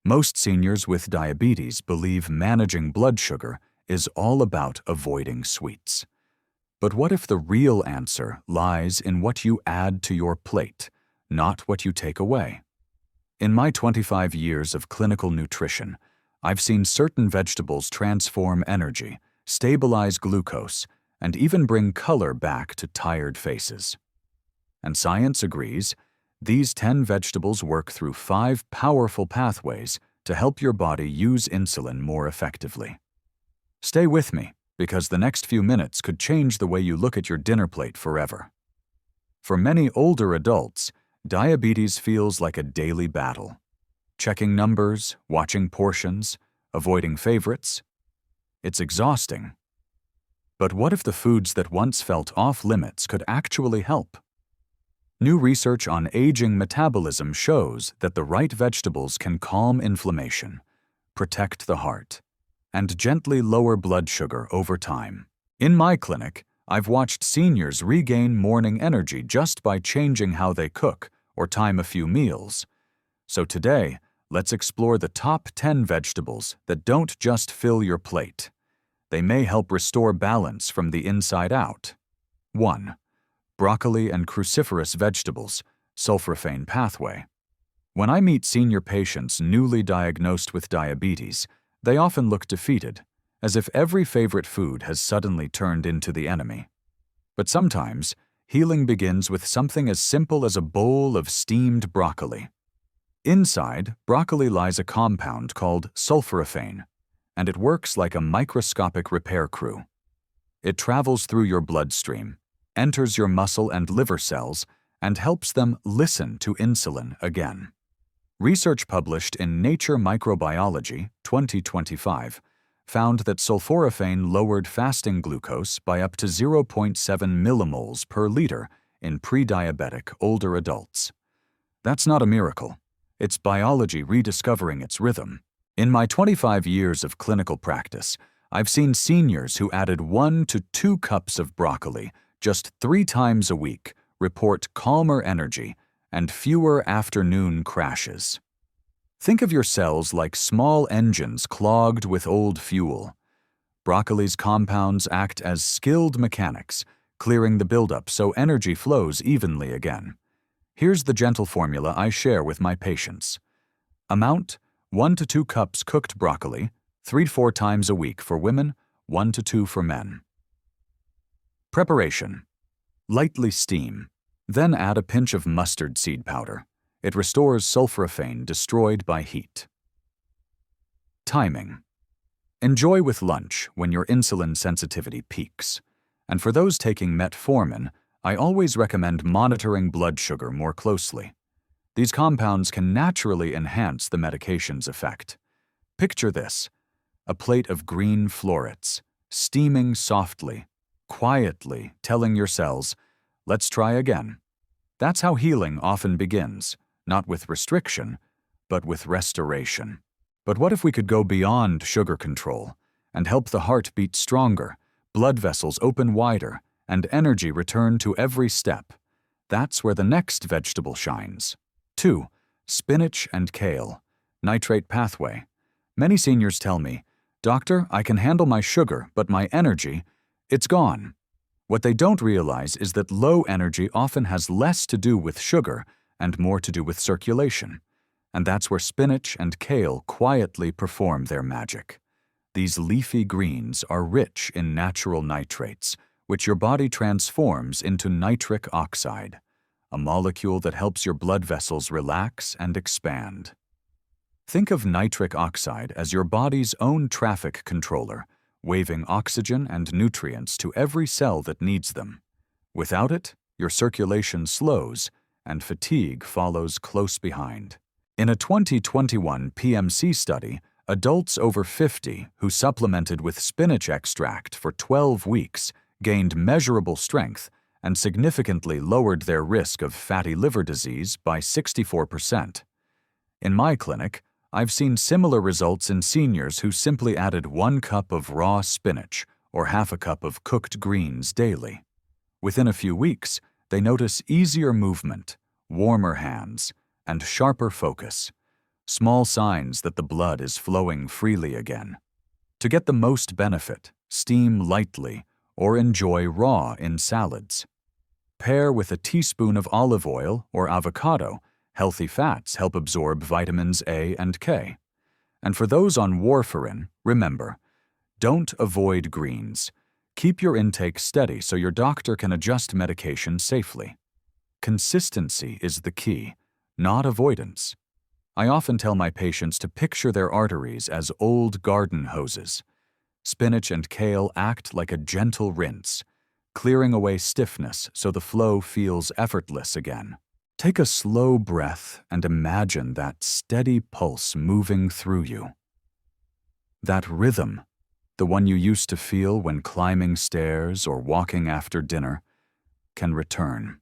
Most seniors with diabetes believe managing blood sugar is all about avoiding sweets. But what if the real answer lies in what you add to your plate, not what you take away? In my 25 years of clinical nutrition, I've seen certain vegetables transform energy, stabilize glucose, and even bring color back to tired faces. And science agrees, these 10 vegetables work through 5 powerful pathways to help your body use insulin more effectively. Stay with me, because the next few minutes could change the way you look at your dinner plate forever. For many older adults, diabetes feels like a daily battle. Checking numbers, watching portions, avoiding favorites. It's exhausting. But what if the foods that once felt off-limits could actually help? New research on aging metabolism shows that the right vegetables can calm inflammation, protect the heart, and gently lower blood sugar over time. In my clinic, I've watched seniors regain morning energy just by changing how they cook or time a few meals. So today, let's explore the top 10 vegetables that don't just fill your plate. They may help restore balance from the inside out. 1. Broccoli and cruciferous vegetables, sulforaphane pathway. When I meet senior patients newly diagnosed with diabetes, they often look defeated, as if every favorite food has suddenly turned into the enemy. But sometimes, healing begins with something as simple as a bowl of steamed broccoli. Inside, broccoli lies a compound called sulforaphane, and it works like a microscopic repair crew. It travels through your bloodstream, enters your muscle and liver cells, and helps them listen to insulin again. Research published in Nature Microbiology 2025 found that sulforaphane lowered fasting glucose by up to 0.7 millimoles per liter in pre-diabetic older adults. That's not a miracle. It's biology rediscovering its rhythm. In my 25 years of clinical practice, I've seen seniors who added 1 to 2 cups of broccoli just 3 times a week report calmer energy and fewer afternoon crashes. Think of your cells like small engines clogged with old fuel. Broccoli's compounds act as skilled mechanics, clearing the buildup so energy flows evenly again. Here's the gentle formula I share with my patients. Amount: 1 to 2 cups cooked broccoli, 3 to 4 times a week for women, 1 to 2 for men. Preparation: lightly steam, then add a pinch of mustard seed powder. It restores sulforaphane destroyed by heat. Timing: enjoy with lunch when your insulin sensitivity peaks. And for those taking metformin, I always recommend monitoring blood sugar more closely. These compounds can naturally enhance the medication's effect. Picture this: a plate of green florets, steaming softly, quietly telling your cells, let's try again. That's how healing often begins, not with restriction, but with restoration. But what if we could go beyond sugar control and help the heart beat stronger, blood vessels open wider, and energy return to every step? That's where the next vegetable shines. 2. Spinach and kale, nitrate pathway. Many seniors tell me, "Doctor, I can handle my sugar, but my energy, it's gone." What they don't realize is that low energy often has less to do with sugar and more to do with circulation. And that's where spinach and kale quietly perform their magic. These leafy greens are rich in natural nitrates, which your body transforms into nitric oxide, a molecule that helps your blood vessels relax and expand. Think of nitric oxide as your body's own traffic controller, waving oxygen and nutrients to every cell that needs them. Without it, your circulation slows, and fatigue follows close behind. In a 2021 PMC study, adults over 50 who supplemented with spinach extract for 12 weeks gained measurable strength and significantly lowered their risk of fatty liver disease by 64%. In my clinic, I've seen similar results in seniors who simply added 1 cup of raw spinach or half a cup of cooked greens daily. Within a few weeks, they notice easier movement, warmer hands, and sharper focus. small signs that the blood is flowing freely again. To get the most benefit, steam lightly or enjoy raw in salads. Pair with a teaspoon of olive oil or avocado. Healthy fats help absorb vitamins A and K. And for those on warfarin, remember, don't avoid greens. Keep your intake steady so your doctor can adjust medication safely. Consistency is the key, not avoidance. I often tell my patients to picture their arteries as old garden hoses. Spinach and kale act like a gentle rinse, clearing away stiffness so the flow feels effortless again. Take a slow breath and imagine that steady pulse moving through you. That rhythm, the one you used to feel when climbing stairs or walking after dinner, can return.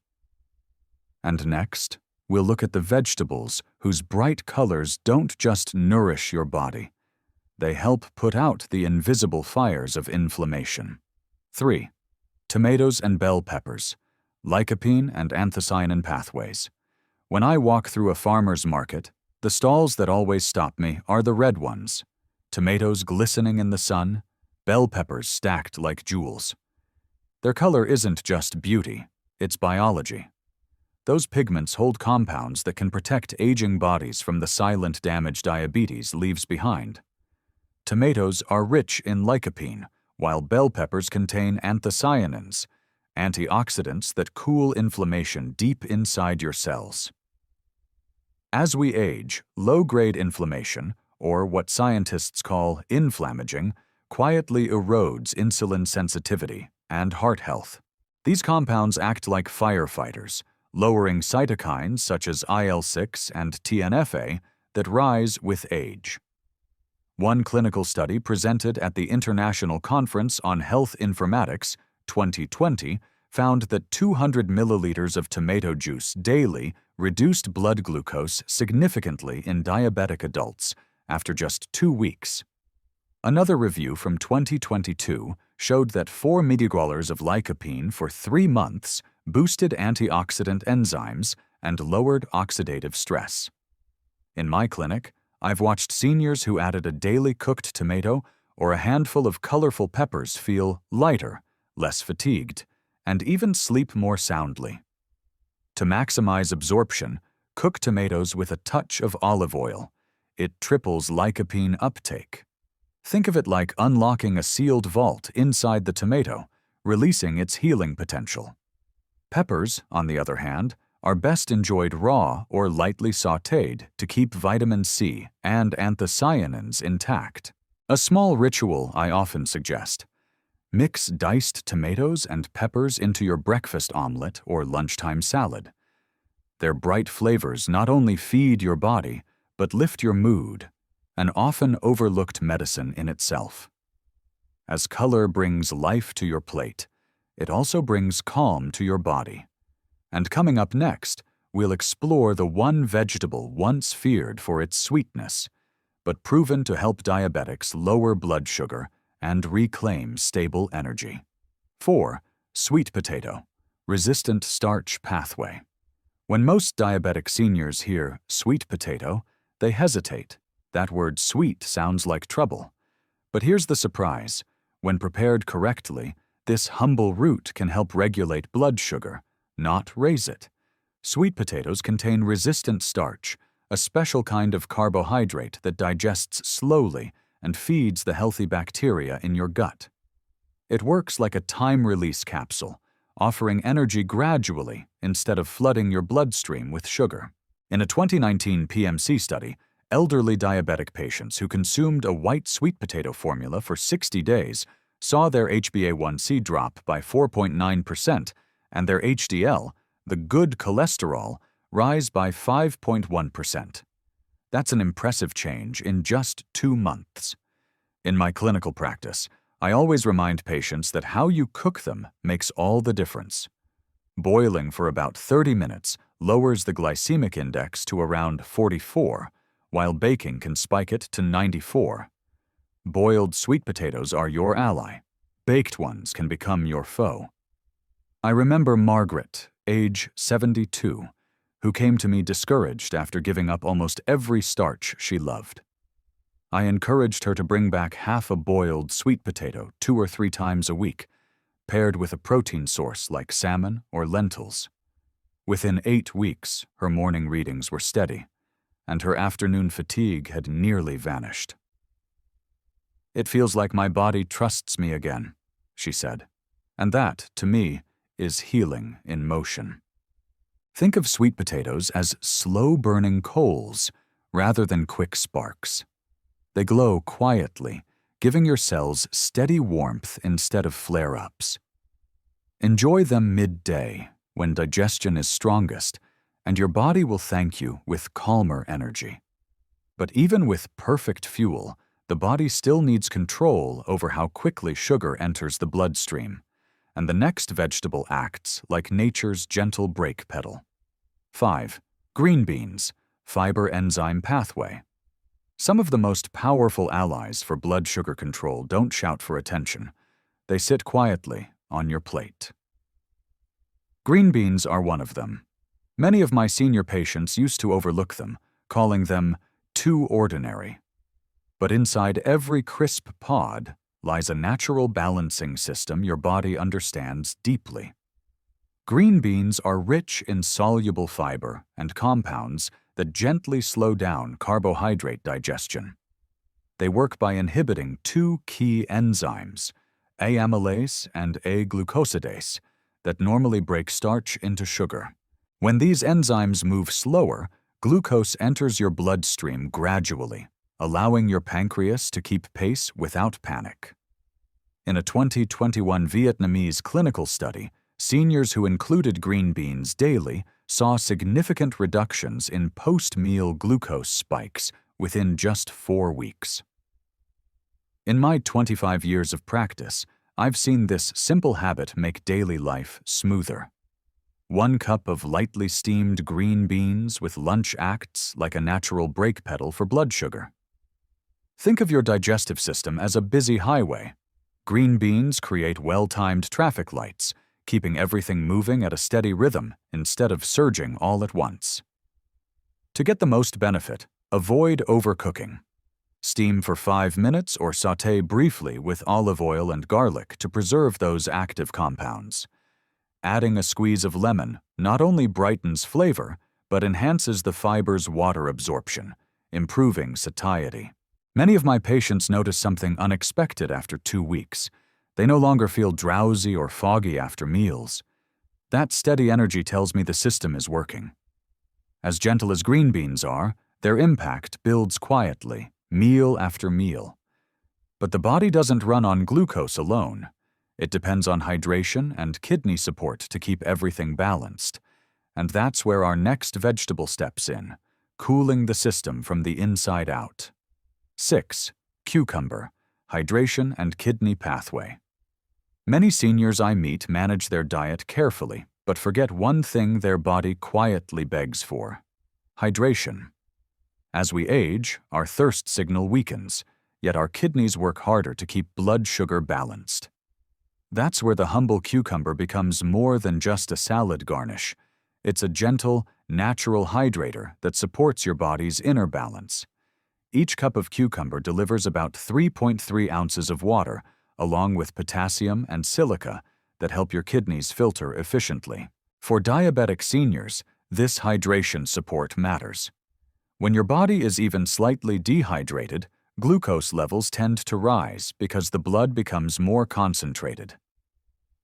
And next, we'll look at the vegetables whose bright colors don't just nourish your body. They help put out the invisible fires of inflammation. 3. Tomatoes and bell peppers, lycopene and anthocyanin pathways. When I walk through a farmer's market, the stalls that always stop me are the red ones. Tomatoes glistening in the sun, bell peppers stacked like jewels. Their color isn't just beauty, it's biology. Those pigments hold compounds that can protect aging bodies from the silent damage diabetes leaves behind. Tomatoes are rich in lycopene, while bell peppers contain anthocyanins, antioxidants that cool inflammation deep inside your cells. As we age, low-grade inflammation, or what scientists call inflammaging, quietly erodes insulin sensitivity and heart health. These compounds act like firefighters, lowering cytokines such as IL-6 and TNF-A that rise with age. One clinical study presented at the International Conference on Health Informatics 2020 found that 200 milliliters of tomato juice daily reduced blood glucose significantly in diabetic adults after just 2 weeks. Another review from 2022 showed that 4 milliliters of lycopene for 3 months boosted antioxidant enzymes and lowered oxidative stress. In my clinic, I've watched seniors who added a daily cooked tomato or a handful of colorful peppers feel lighter, less fatigued, and even sleep more soundly. To maximize absorption, cook tomatoes with a touch of olive oil. It triples lycopene uptake. Think of it like unlocking a sealed vault inside the tomato, releasing its healing potential. Peppers, on the other hand, are best enjoyed raw or lightly sautéed to keep vitamin C and anthocyanins intact. A small ritual I often suggest. Mix diced tomatoes and peppers into your breakfast omelet or lunchtime salad. Their bright flavors not only feed your body, but lift your mood, an often overlooked medicine in itself. As color brings life to your plate, it also brings calm to your body. And coming up next, we'll explore the one vegetable once feared for its sweetness, but proven to help diabetics lower blood sugar and reclaim stable energy. 4. Sweet potato, resistant starch pathway. When most diabetic seniors hear sweet potato, they hesitate. That word sweet sounds like trouble. But here's the surprise. When prepared correctly, this humble root can help regulate blood sugar, not raise it. Sweet potatoes contain resistant starch, a special kind of carbohydrate that digests slowly and feeds the healthy bacteria in your gut. It works like a time-release capsule, offering energy gradually instead of flooding your bloodstream with sugar. In a 2019 PMC study, elderly diabetic patients who consumed a white sweet potato formula for 60 days saw their HbA1c drop by 4.9% and their HDL, the good cholesterol, rise by 5.1%. That's an impressive change in just 2 months. In my clinical practice, I always remind patients that how you cook them makes all the difference. Boiling for about 30 minutes lowers the glycemic index to around 44, while baking can spike it to 94. Boiled sweet potatoes are your ally. Baked ones can become your foe. I remember Margaret, age 72, who came to me discouraged after giving up almost every starch she loved. I encouraged her to bring back half a boiled sweet potato 2 or 3 times a week, paired with a protein source like salmon or lentils. Within 8 weeks, her morning readings were steady, and her afternoon fatigue had nearly vanished. "It feels like my body trusts me again," she said, and that, to me, is healing in motion. Think of sweet potatoes as slow-burning coals rather than quick sparks. They glow quietly, giving your cells steady warmth instead of flare-ups. Enjoy them midday, when digestion is strongest, and your body will thank you with calmer energy. But even with perfect fuel, the body still needs control over how quickly sugar enters the bloodstream, and the next vegetable acts like nature's gentle brake pedal. 5. Green beans, fiber enzyme pathway. Some of the most powerful allies for blood sugar control don't shout for attention. They sit quietly on your plate. Green beans are one of them. Many of my senior patients used to overlook them, calling them too ordinary. But inside every crisp pod lies a natural balancing system your body understands deeply. Green beans are rich in soluble fiber and compounds that gently slow down carbohydrate digestion. They work by inhibiting 2 key enzymes, A-amylase and A-glucosidase, that normally break starch into sugar. When these enzymes move slower, glucose enters your bloodstream gradually, allowing your pancreas to keep pace without panic. In a 2021 Vietnamese clinical study, seniors who included green beans daily saw significant reductions in post-meal glucose spikes within just 4 weeks. In my 25 years of practice, I've seen this simple habit make daily life smoother. 1 cup of lightly steamed green beans with lunch acts like a natural brake pedal for blood sugar. Think of your digestive system as a busy highway. Green beans create well-timed traffic lights, keeping everything moving at a steady rhythm instead of surging all at once. To get the most benefit, avoid overcooking. Steam for 5 minutes or sauté briefly with olive oil and garlic to preserve those active compounds. Adding a squeeze of lemon not only brightens flavor, but enhances the fiber's water absorption, improving satiety. Many of my patients notice something unexpected after 2 weeks. They no longer feel drowsy or foggy after meals. That steady energy tells me the system is working. As gentle as green beans are, their impact builds quietly, meal after meal. But the body doesn't run on glucose alone. It depends on hydration and kidney support to keep everything balanced. And that's where our next vegetable steps in, cooling the system from the inside out. 6. Cucumber, hydration and kidney pathway. Many seniors I meet manage their diet carefully, but forget one thing their body quietly begs for: hydration. As we age, our thirst signal weakens, yet our kidneys work harder to keep blood sugar balanced. That's where the humble cucumber becomes more than just a salad garnish. It's a gentle, natural hydrator that supports your body's inner balance. Each cup of cucumber delivers about 3.3 ounces of water, along with potassium and silica that help your kidneys filter efficiently. For diabetic seniors, this hydration support matters. When your body is even slightly dehydrated, glucose levels tend to rise because the blood becomes more concentrated.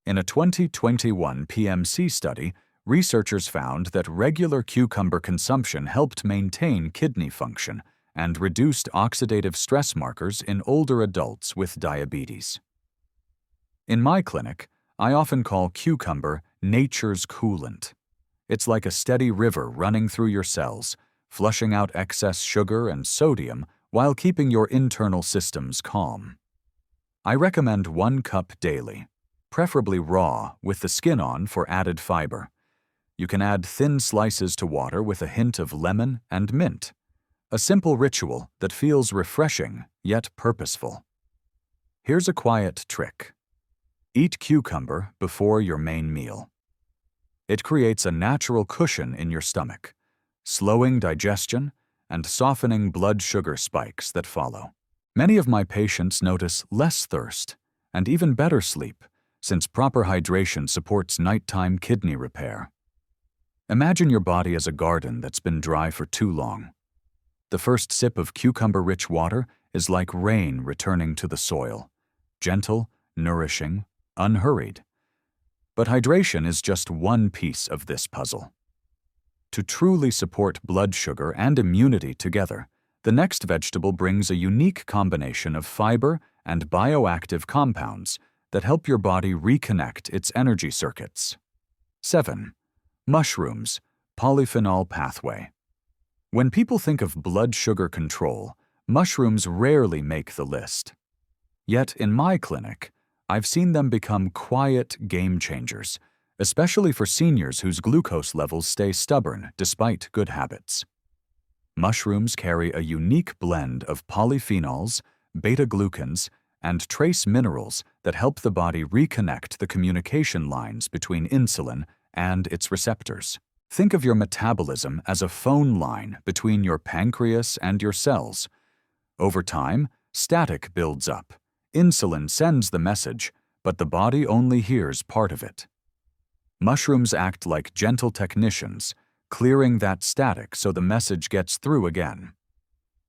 In a 2021 PMC study, researchers found that regular cucumber consumption helped maintain kidney function and reduced oxidative stress markers in older adults with diabetes. In my clinic, I often call cucumber nature's coolant. It's like a steady river running through your cells, flushing out excess sugar and sodium while keeping your internal systems calm. I recommend 1 cup daily, preferably raw with the skin on for added fiber. You can add thin slices to water with a hint of lemon and mint. A simple ritual that feels refreshing yet purposeful. Here's a quiet trick. Eat cucumber before your main meal. It creates a natural cushion in your stomach, slowing digestion and softening blood sugar spikes that follow. Many of my patients notice less thirst and even better sleep, since proper hydration supports nighttime kidney repair. Imagine your body as a garden that's been dry for too long. The first sip of cucumber-rich water is like rain returning to the soil, gentle, nourishing, unhurried. But hydration is just one piece of this puzzle. To truly support blood sugar and immunity together, the next vegetable brings a unique combination of fiber and bioactive compounds that help your body reconnect its energy circuits. 7. Mushrooms, polyphenol pathway. When people think of blood sugar control, mushrooms rarely make the list. Yet in my clinic, I've seen them become quiet game changers, especially for seniors whose glucose levels stay stubborn despite good habits. Mushrooms carry a unique blend of polyphenols, beta-glucans, and trace minerals that help the body reconnect the communication lines between insulin and its receptors. Think of your metabolism as a phone line between your pancreas and your cells. Over time, static builds up. Insulin sends the message, but the body only hears part of it. Mushrooms act like gentle technicians, clearing that static so the message gets through again.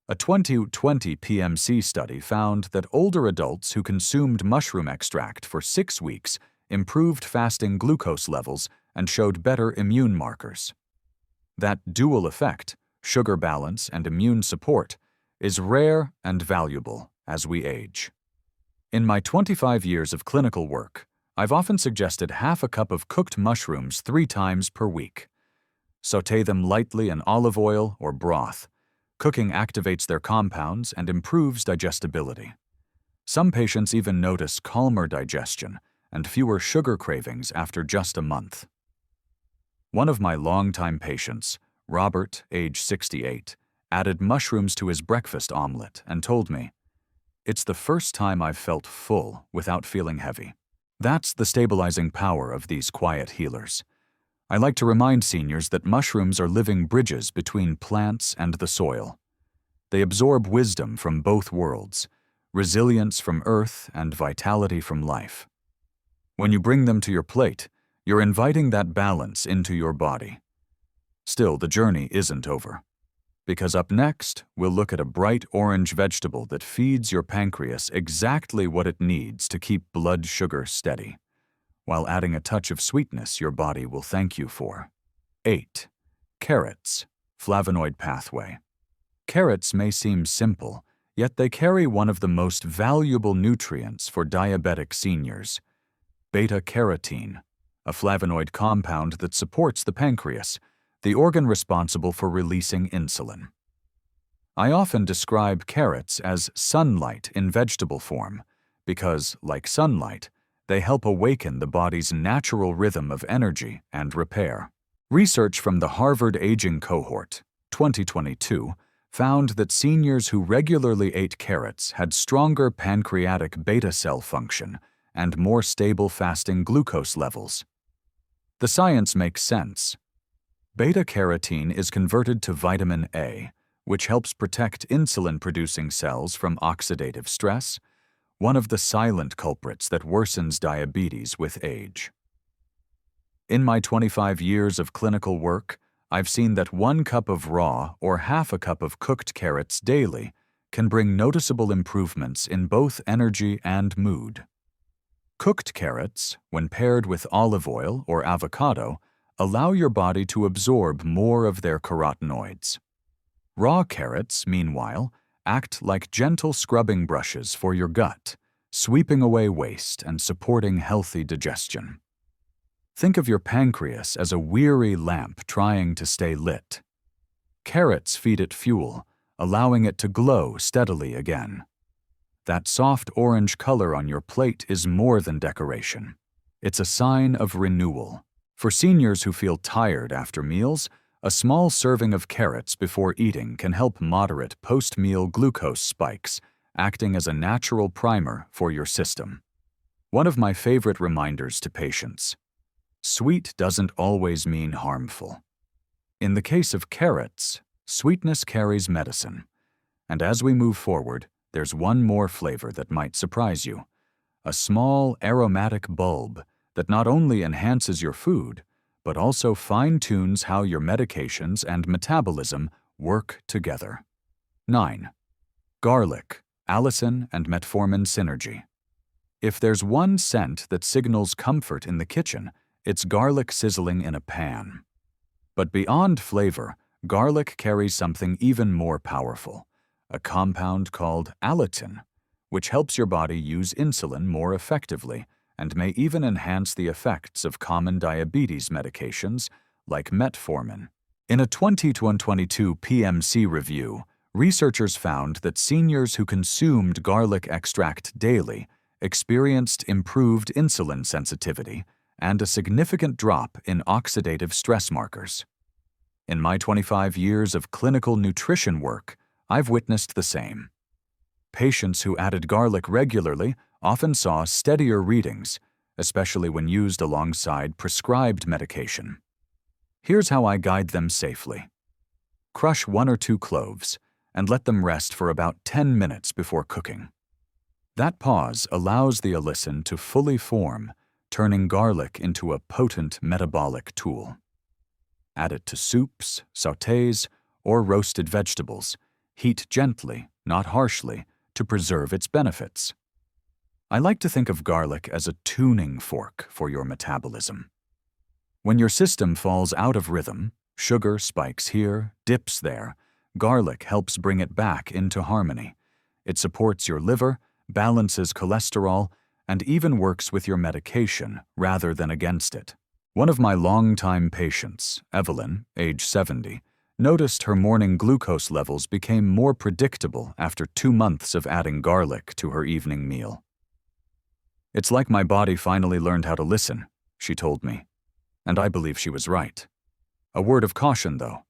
A 2020 PMC study found that older adults who consumed mushroom extract for 6 weeks improved fasting glucose levels and showed better immune markers. That dual effect, sugar balance and immune support, is rare and valuable as we age. In my 25 years of clinical work, I've often suggested half a cup of cooked mushrooms 3 times per week. Sauté them lightly in olive oil or broth. Cooking activates their compounds and improves digestibility. Some patients even notice calmer digestion and fewer sugar cravings after just a month. One of my longtime patients, Robert, age 68, added mushrooms to his breakfast omelet and told me, "It's the first time I've felt full without feeling heavy." That's the stabilizing power of these quiet healers. I like to remind seniors that mushrooms are living bridges between plants and the soil. They absorb wisdom from both worlds, resilience from earth and vitality from life. When you bring them to your plate, you're inviting that balance into your body. Still, the journey isn't over. Because up next, we'll look at a bright orange vegetable that feeds your pancreas exactly what it needs to keep blood sugar steady, while adding a touch of sweetness your body will thank you for. 8. Carrots, flavonoid pathway. Carrots may seem simple, yet they carry one of the most valuable nutrients for diabetic seniors, beta-carotene, a flavonoid compound that supports the pancreas, the organ responsible for releasing insulin. I often describe carrots as sunlight in vegetable form because, like sunlight, they help awaken the body's natural rhythm of energy and repair. Research from the Harvard Aging Cohort, 2022, found that seniors who regularly ate carrots had stronger pancreatic beta cell function and more stable fasting glucose levels. The science makes sense. Beta-carotene is converted to vitamin A, which helps protect insulin-producing cells from oxidative stress, one of the silent culprits that worsens diabetes with age. In my 25 years of clinical work, I've seen that 1 cup of raw or half a cup of cooked carrots daily can bring noticeable improvements in both energy and mood. Cooked carrots, when paired with olive oil or avocado, allow your body to absorb more of their carotenoids. Raw carrots, meanwhile, act like gentle scrubbing brushes for your gut, sweeping away waste and supporting healthy digestion. Think of your pancreas as a weary lamp trying to stay lit. Carrots feed it fuel, allowing it to glow steadily again. That soft orange color on your plate is more than decoration. It's a sign of renewal. For seniors who feel tired after meals, a small serving of carrots before eating can help moderate post-meal glucose spikes, acting as a natural primer for your system. One of my favorite reminders to patients: Sweet doesn't always mean harmful. In the case of carrots, sweetness carries medicine. And as we move forward, there's one more flavor that might surprise you. A small aromatic bulb that not only enhances your food, but also fine-tunes how your medications and metabolism work together. 9. Garlic, allicin and metformin synergy. If there's one scent that signals comfort in the kitchen, it's garlic sizzling in a pan. But beyond flavor, garlic carries something even more powerful, a compound called allicin, which helps your body use insulin more effectively and may even enhance the effects of common diabetes medications like metformin. In a 2022 PMC review, researchers found that seniors who consumed garlic extract daily experienced improved insulin sensitivity and a significant drop in oxidative stress markers. In my 25 years of clinical nutrition work, I've witnessed the same. Patients who added garlic regularly often saw steadier readings, especially when used alongside prescribed medication. Here's how I guide them safely. Crush 1 or 2 cloves and let them rest for about 10 minutes before cooking. That pause allows the allicin to fully form, turning garlic into a potent metabolic tool. Add it to soups, sautés, or roasted vegetables. Heat gently, not harshly, to preserve its benefits. I like to think of garlic as a tuning fork for your metabolism. When your system falls out of rhythm, sugar spikes here, dips there, garlic helps bring it back into harmony. It supports your liver, balances cholesterol, and even works with your medication rather than against it. One of my longtime patients, Evelyn, age 70, noticed her morning glucose levels became more predictable after 2 months of adding garlic to her evening meal. "It's like my body finally learned how to listen," she told me, and I believe she was right. A word of caution, though.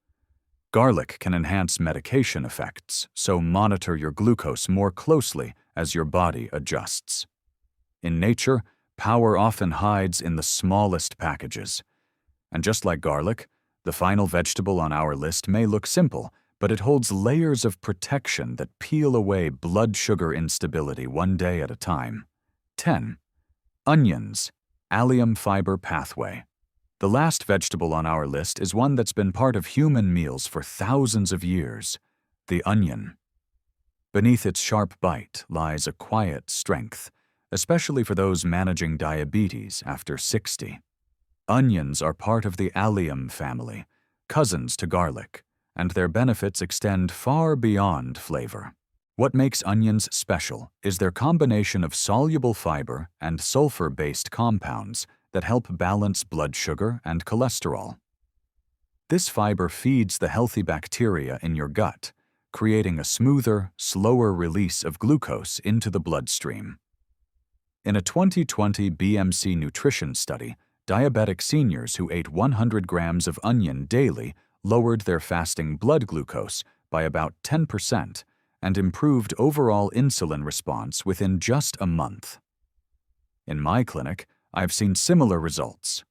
Garlic can enhance medication effects, so monitor your glucose more closely as your body adjusts. In nature, power often hides in the smallest packages. And just like garlic, the final vegetable on our list may look simple, but it holds layers of protection that peel away blood sugar instability one day at a time. 10. Onions, allium fiber pathway. The last vegetable on our list is one that's been part of human meals for thousands of years, the onion. Beneath its sharp bite lies a quiet strength, especially for those managing diabetes after 60. Onions are part of the allium family, cousins to garlic, and their benefits extend far beyond flavor. What makes onions special is their combination of soluble fiber and sulfur-based compounds that help balance blood sugar and cholesterol. This fiber feeds the healthy bacteria in your gut, creating a smoother, slower release of glucose into the bloodstream. In a 2020 BMC nutrition study, diabetic seniors who ate 100 grams of onion daily lowered their fasting blood glucose by about 10% and improved overall insulin response within just a month. In my clinic, I've seen similar results.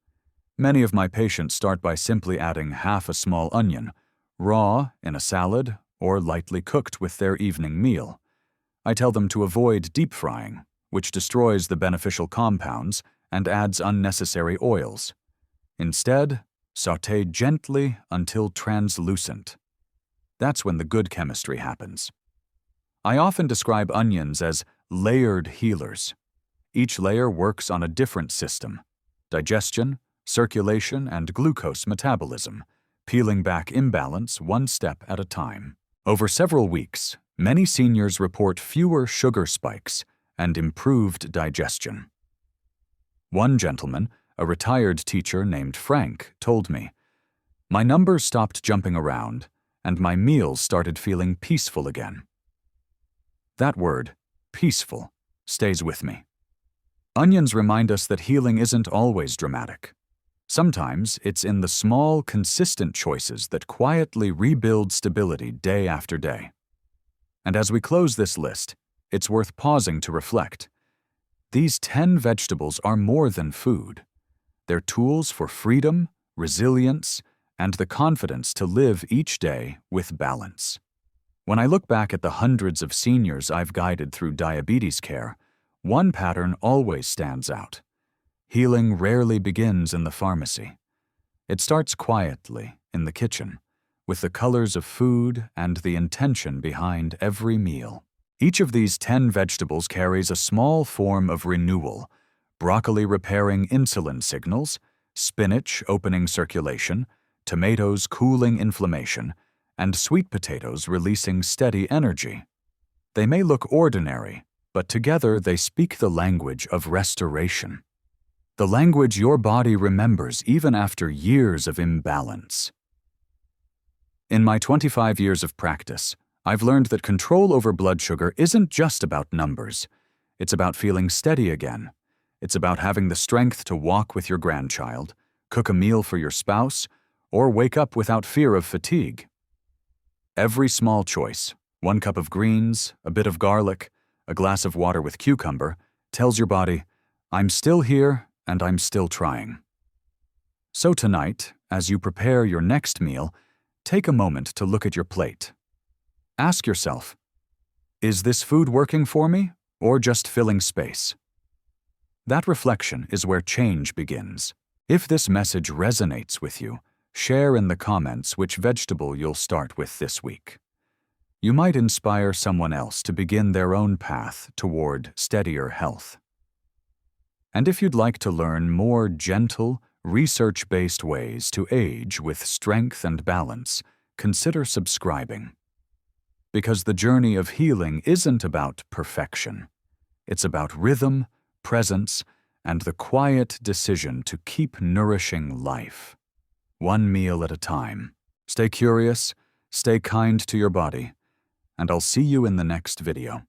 Many of my patients start by simply adding half a small onion, raw in a salad or lightly cooked with their evening meal. I tell them to avoid deep frying, which destroys the beneficial compounds and adds unnecessary oils. Instead, sauté gently until translucent. That's when the good chemistry happens. I often describe onions as layered healers. Each layer works on a different system: digestion, circulation, and glucose metabolism, peeling back imbalance one step at a time. Over several weeks, many seniors report fewer sugar spikes and improved digestion. One gentleman, a retired teacher named Frank, told me, "My numbers stopped jumping around, and my meals started feeling peaceful again." That word, peaceful, stays with me. Onions remind us that healing isn't always dramatic. Sometimes it's in the small, consistent choices that quietly rebuild stability day after day. And as we close this list, it's worth pausing to reflect. These 10 vegetables are more than food. They're tools for freedom, resilience, and the confidence to live each day with balance. When I look back at the hundreds of seniors I've guided through diabetes care, one pattern always stands out. Healing rarely begins in the pharmacy. It starts quietly in the kitchen, with the colors of food and the intention behind every meal. Each of these 10 vegetables carries a small form of renewal: broccoli repairing insulin signals, spinach opening circulation, tomatoes cooling inflammation, and sweet potatoes releasing steady energy. They may look ordinary, but together they speak the language of restoration. The language your body remembers even after years of imbalance. In my 25 years of practice, I've learned that control over blood sugar isn't just about numbers. It's about feeling steady again. It's about having the strength to walk with your grandchild, cook a meal for your spouse, or wake up without fear of fatigue. Every small choice, 1 cup of greens, a bit of garlic, a glass of water with cucumber, tells your body, I'm still here and I'm still trying. So tonight, as you prepare your next meal, take a moment to look at your plate. Ask yourself, is this food working for me or just filling space? That reflection is where change begins. If this message resonates with you, share in the comments which vegetable you'll start with this week. You might inspire someone else to begin their own path toward steadier health. And if you'd like to learn more gentle, research-based ways to age with strength and balance, consider subscribing. Because the journey of healing isn't about perfection. It's about rhythm, presence, and the quiet decision to keep nourishing life. One meal at a time. Stay curious, stay kind to your body, and I'll see you in the next video.